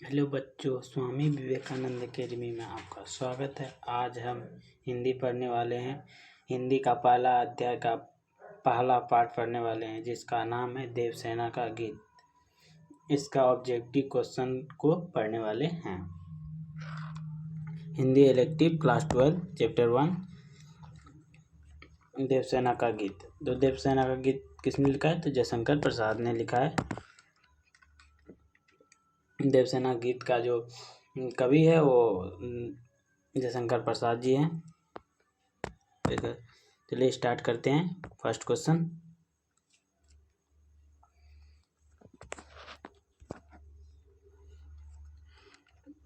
Hello बच्चों, Swami Vivekananda academy में आपका स्वागत है। आज हम हिंदी पढ़ने वाले हैं। हिंदी का पहला अध्याय का पहला पाठ पढ़ने वाले हैं, जिसका नाम है देवसेना का गीत। इसका ऑब्जेक्टिव क्वेश्चन को पढ़ने वाले हैं। Hindi elective class 12 chapter 1 Devsena का गीत। तो देवसेना का गीत किसने लिखा है? तो जयशंकर प्रसाद ने लिखा है। देवसेना गीत का जो कवि है वो जयशंकर प्रसाद जी हैं। चलिए स्टार्ट करते हैं। फर्स्ट क्वेश्चन,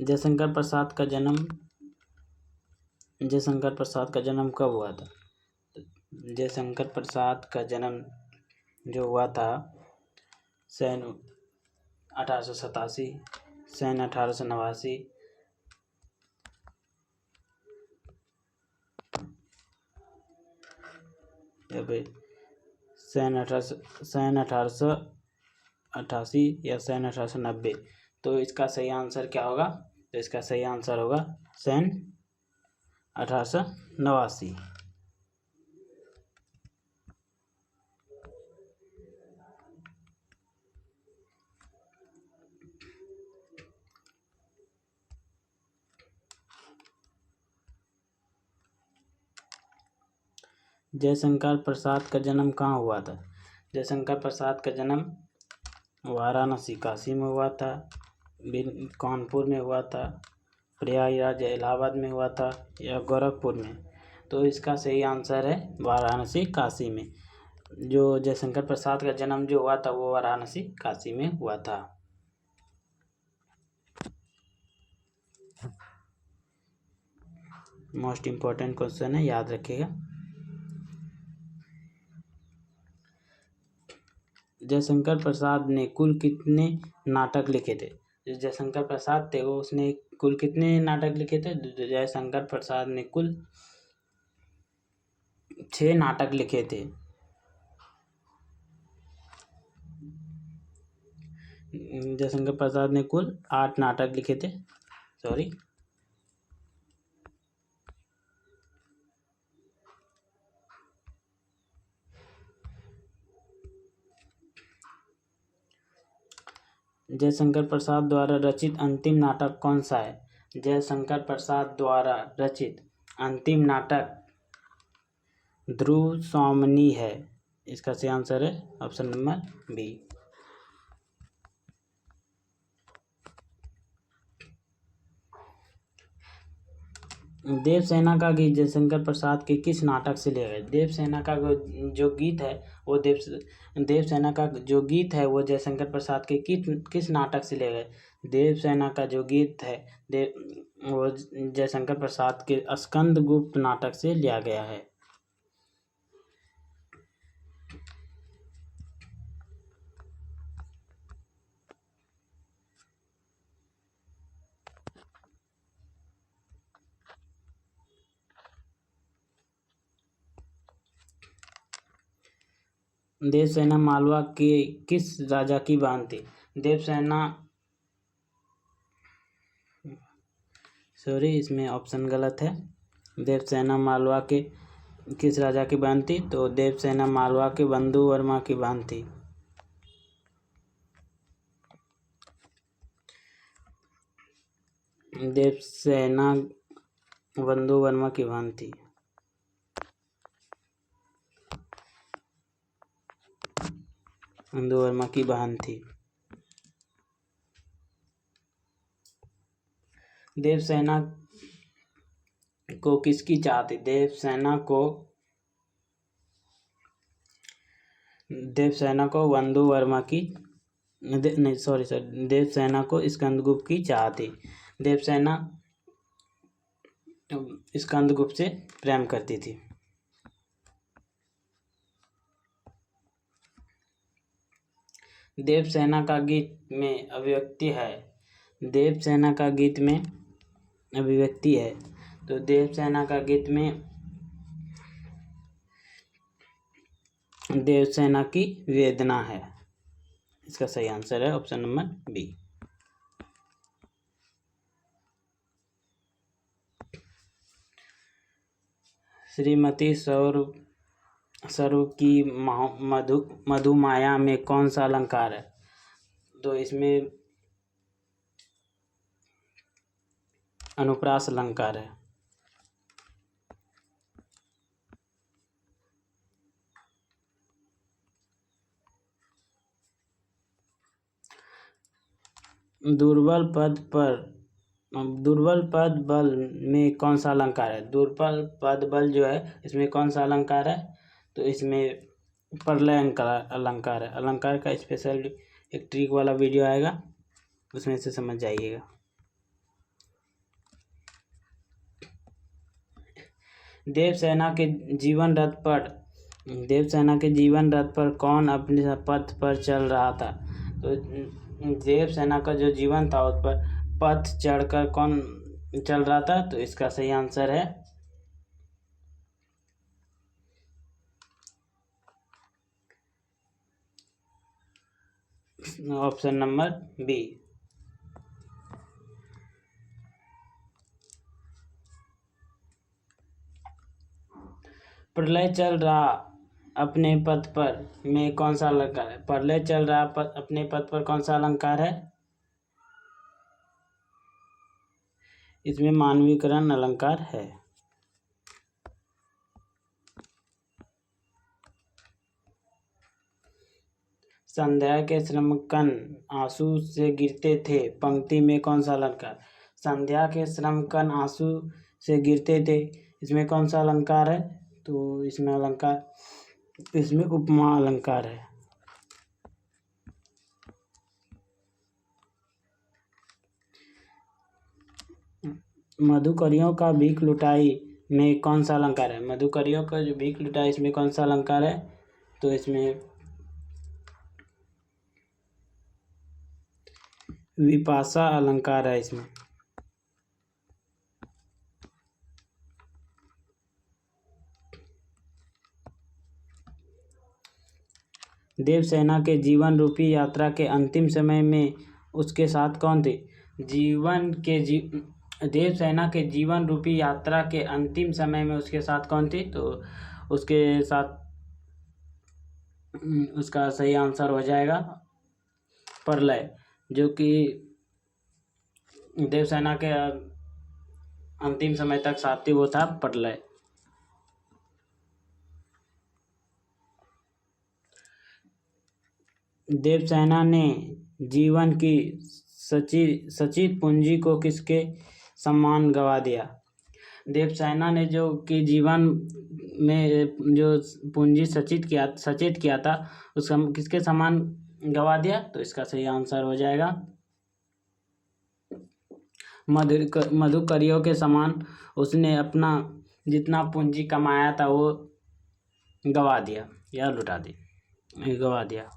जयशंकर प्रसाद का जन्म कब हुआ था? जयशंकर प्रसाद का जन्म जो हुआ था सन 1887, सन 1889, सन 1888 या सन 1890। तो इसका सही आंसर क्या होगा? तो इसका सही आंसर होगा सन 1889। जयशंकर प्रसाद का जन्म कहाँ हुआ था? जयशंकर प्रसाद का जन्म वाराणसी काशी में हुआ था, कानपुर में हुआ था, प्रयागराज इलाहाबाद में हुआ था या गोरखपुर में। तो इसका सही आंसर है वाराणसी काशी में। जो जयशंकर प्रसाद का जन्म जो हुआ था वो वाराणसी काशी में हुआ था। मोस्ट इम्पोर्टेंट क्वेश्चन है, याद रखिएगा। जयशंकर प्रसाद ने कुल कितने नाटक लिखे थे? जयशंकर प्रसाद थे वो, उसने कुल कितने नाटक लिखे थे? जयशंकर प्रसाद ने कुल 6 नाटक लिखे थे। जयशंकर प्रसाद ने कुल 8 नाटक लिखे थे। सॉरी, जयशंकर प्रसाद द्वारा रचित अंतिम नाटक कौन सा है? जयशंकर प्रसाद द्वारा रचित अंतिम नाटक ध्रुव सौमनी है। इसका सही आंसर है ऑप्शन नंबर बी। देवसेना का गीत जयशंकर प्रसाद के किस नाटक से लिया गया? देवसेना का जो गीत है वो देवसेना का जो गीत है वो जयशंकर प्रसाद के किस नाटक से लिया गया? देवसेना का जो गीत है वो जयशंकर प्रसाद के स्कंदगुप्त नाटक से लिया गया है। देवसेना मालवा के किस राजा की बहन थी? इसमें ऑप्शन गलत है। देवसेना मालवा के किस राजा की बहन थी? तो देवसेना मालवा के बंधु वर्मा की बहन थी। देवसेना बंधु वर्मा की बहन थी। बंधु वर्मा की बहन थी। देवसेना को किसकी चाह थी? देवसेना को बंधु वर्मा की देवसेना को स्कंदगुप्त की चाह थी। देवसेना स्कंदगुप्त से प्रेम करती थी। देवसेना का गीत में अभिव्यक्ति है। देवसेना का गीत में अभिव्यक्ति है। तो देवसेना का गीत में देवसेना की वेदना है। इसका सही आंसर है ऑप्शन नंबर बी। श्रीमती सरू की मधुमाया में कौन सा अलंकार है? तो इसमें अनुप्रास अलंकार है। दुर्बल पद बल में कौन सा अलंकार है? दुर्बल पद बल जो है इसमें कौन सा अलंकार है? तो इसमें प्रलय अलंकार है। अलंकार का स्पेशल एक ट्रिक वाला वीडियो आएगा, उसमें से समझ जाइएगा। देवसेना के जीवन रथ पर कौन अपने पथ पर चल रहा था? तो देवसेना का जो जीवन था उस पर पथ चढ़कर कौन चल रहा था? तो इसका सही आंसर है ऑप्शन नंबर बी। प्रलय चल रहा अपने पथ पर में कौन सा अलंकार है? प्रलय चल रहा अपने पथ पर कौन सा अलंकार है? इसमें मानवीकरण अलंकार है। संध्या के श्रमकण आंसू से गिरते थे पंक्ति में कौन सा अलंकार? संध्या के श्रमकण आंसू से गिरते थे, इसमें कौन सा अलंकार है? तो इसमें उपमा अलंकार है। मधुकरियों का भीख लुटाई में कौन सा अलंकार है? मधुकरियों का जो भीख लुटाई इसमें कौन सा अलंकार है? तो इसमें विपाशा अलंकार है। इसमें देवसेना के जीवन रूपी यात्रा के अंतिम समय में उसके साथ कौन थे? देवसेना के जीवन रूपी यात्रा के अंतिम समय में उसके साथ कौन थे? तो उसके साथ उसका सही आंसर हो जाएगा प्रलय। जो कि देवसेना के अंतिम समय तक साथी वो था प्रलय। देवसेना ने जीवन की सचित पूंजी को किसके समान गवा दिया? देवसेना ने जो कि जीवन में जो पूंजी सचेत किया था उसका किसके समान गवा दिया? तो इसका सही आंसर हो जाएगा मधुकरियों के समान उसने अपना जितना पूंजी कमाया था वो गवा दिया या लुटा दी, गवा दिया।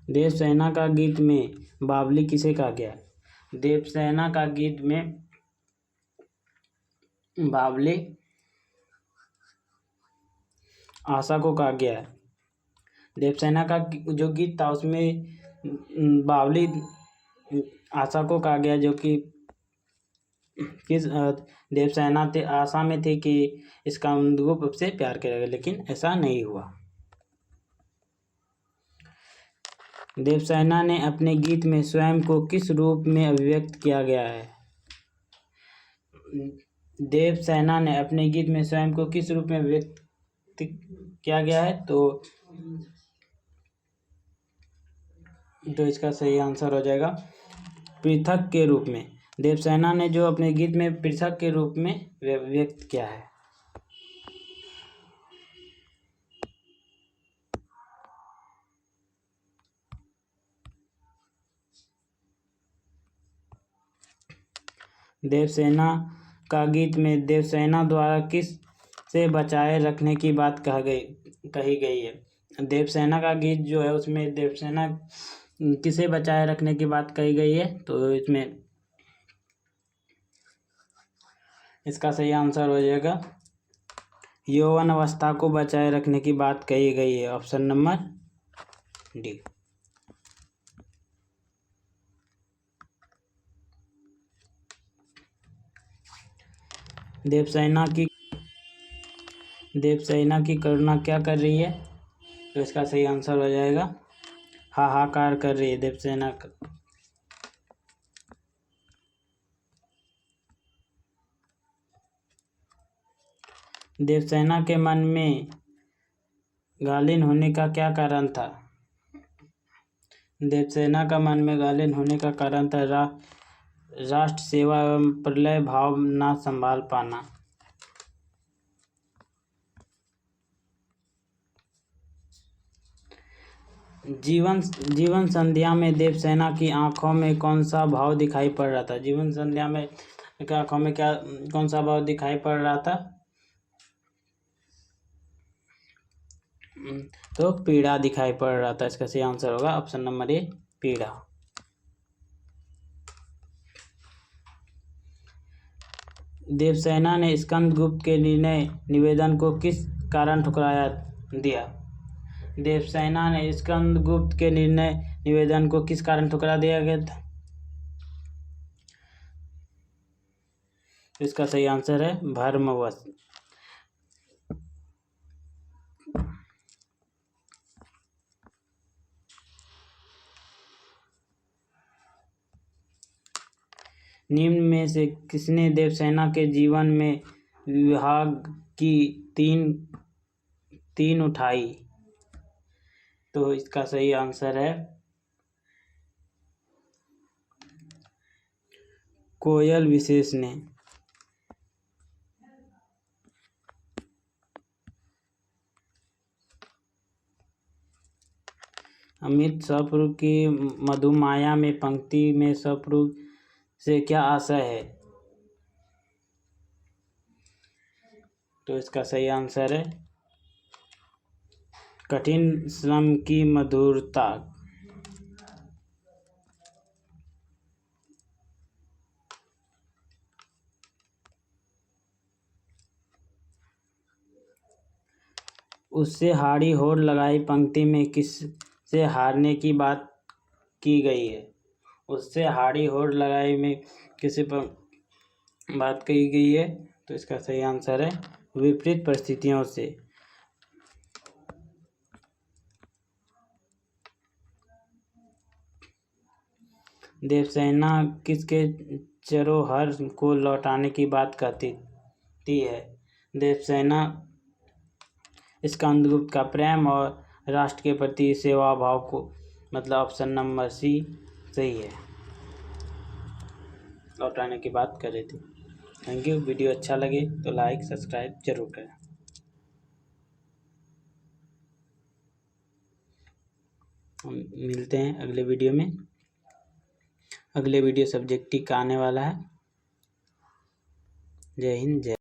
देवसेना का गीत में बावली किसे कहा गया है? देवसेना का गीत में बावली आशा को कहा गया है। देवसेना का जो गीत था उसमें बावली आशा को कहा गया, जो कि किस देवसेना आशा में थे कि इसका गुप्त से प्यार करेगा, लेकिन ऐसा नहीं हुआ। देवसेना ने अपने गीत में स्वयं को किस रूप में अभिव्यक्त किया गया है? देवसेना ने अपने गीत में स्वयं को किस रूप में अभिव्यक्त किया गया है? तो इसका सही आंसर हो जाएगा पृथक के रूप में। देवसेना ने जो अपने गीत में पृथक के रूप में व्यक्त किया है। देवसेना का गीत में देवसेना द्वारा किस से बचाए रखने की बात कही गई है? देवसेना का गीत जो है उसमें देवसेना किसे बचाए रखने की बात कही गई है? तो इसमें इसका सही आंसर हो जाएगा यौवन अवस्था को बचाए रखने की बात कही गई है, ऑप्शन नंबर डी। देवसेना की करुणा क्या कर रही है? तो इसका सही आंसर हो जाएगा हाहाकार कर रही है देवसेना। देवसेना के मन में गालिन होने का क्या कारण था? देवसेना का मन में गालिन होने का कारण था राष्ट्र सेवा एवं प्रलय भाव ना संभाल पाना। जीवन संध्या में देवसेना की आंखों में कौन सा भाव दिखाई पड़ रहा था? जीवन संध्या में आंखों में कौन सा भाव दिखाई पड़ रहा था? तो पीड़ा दिखाई पड़ रहा था। इसका सही आंसर होगा ऑप्शन नंबर ए, पीड़ा। देवसेना ने स्कंदगुप्त के निवेदन को किस कारण ठुकरा दिया? देवसेना ने स्कंदगुप्त के निवेदन को किस कारण ठुकरा दिया गया था? इसका सही आंसर है भर्मवश। निम्न में से किसने देवसेना के जीवन में विभाग की तीन उठाई? तो इसका सही आंसर है कोयल विशेष ने। अमित स्वप्न की मधुमाया में पंक्ति में स्वप्न से क्या आशय है? तो इसका सही आंसर है कठिन श्रम की मधुरता। उससे हाड़ी होड़ लगाई पंक्ति में किससे हारने की बात की गई है? उससे हाड़ी होड़ लगाई में किसी पर बात कही गई है? तो इसका सही आंसर है विपरीत परिस्थितियों से। देवसेना किसके चरोहर को लौटाने की बात कहती है? देवसेना स्कंदगुप्त का प्रेम और राष्ट्र के प्रति सेवा भाव को, मतलब ऑप्शन नंबर सी सही है, लौटाने की बात कर रही थी। Thank you. वीडियो अच्छा लगे तो लाइक सब्सक्राइब जरूर करें। हम मिलते हैं अगले वीडियो में। अगले वीडियो सब्जेक्टिव का आने वाला है। जय हिंद, जय